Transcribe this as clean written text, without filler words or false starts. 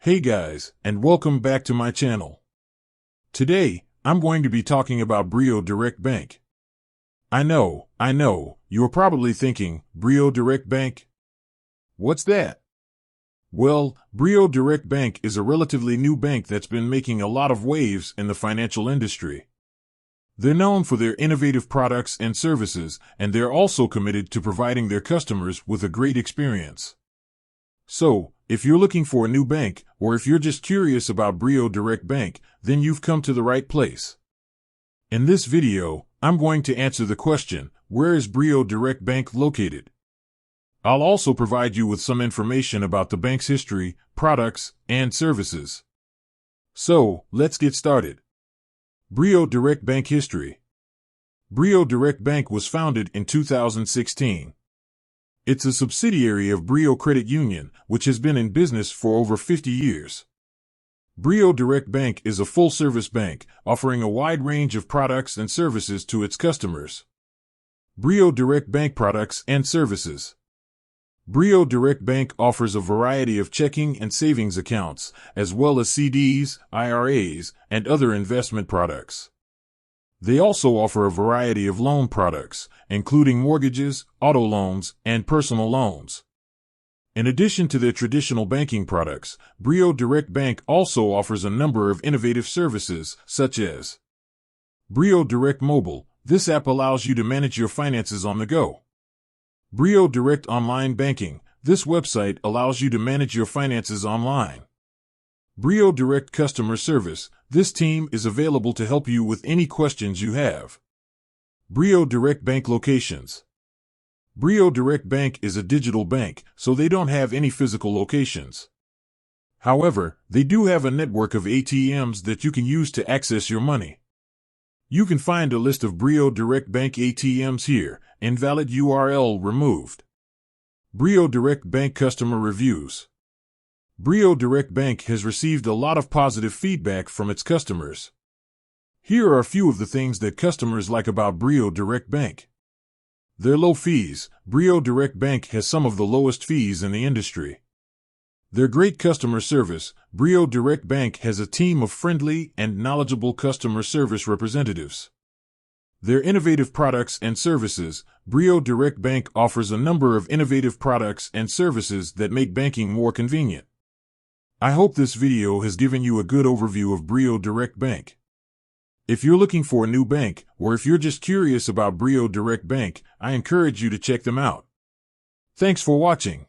Hey guys, and welcome back to my channel. Today, I'm going to be talking about Brio Direct Bank. I know, you're probably thinking, Brio Direct Bank? What's that? Well, Brio Direct Bank is a relatively new bank that's been making a lot of waves in the financial industry. They're known for their innovative products and services, and they're also committed to providing their customers with a great experience. So, if you're looking for a new bank, or if you're just curious about Brio Direct Bank, then you've come to the right place. In this video, I'm going to answer the question, where is Brio Direct Bank located? I'll also provide you with some information about the bank's history, products, and services. So, let's get started. Brio Direct Bank history. Brio Direct Bank was founded in 2016. It's a subsidiary of Brio Credit Union, which has been in business for over 50 years. Brio Direct Bank is a full-service bank, offering a wide range of products and services to its customers. Brio Direct Bank products and services. Brio Direct Bank offers a variety of checking and savings accounts, as well as CDs, IRAs, and other investment products. They also offer a variety of loan products, including mortgages, auto loans, and personal loans. In addition to their traditional banking products, Brio Direct Bank also offers a number of innovative services, such as Brio Direct Mobile. This app allows you to manage your finances on the go. Brio Direct Online Banking. This website allows you to manage your finances online. Brio Direct Customer Service. This team is available to help you with any questions you have. Brio Direct Bank Locations. Brio Direct Bank is a digital bank, so they don't have any physical locations. However, they do have a network of ATMs that you can use to access your money. You can find a list of Brio Direct Bank ATMs here. Invalid URL removed. Brio Direct Bank Customer Reviews. Brio Direct Bank has received a lot of positive feedback from its customers. Here are a few of the things that customers like about Brio Direct Bank. Their low fees. Brio Direct Bank has some of the lowest fees in the industry. Their great customer service. Brio Direct Bank has a team of friendly and knowledgeable customer service representatives. Their innovative products and services. Brio Direct Bank offers a number of innovative products and services that make banking more convenient. I hope this video has given you a good overview of Brio Direct Bank. If you're looking for a new bank, or if you're just curious about Brio Direct Bank, I encourage you to check them out. Thanks for watching.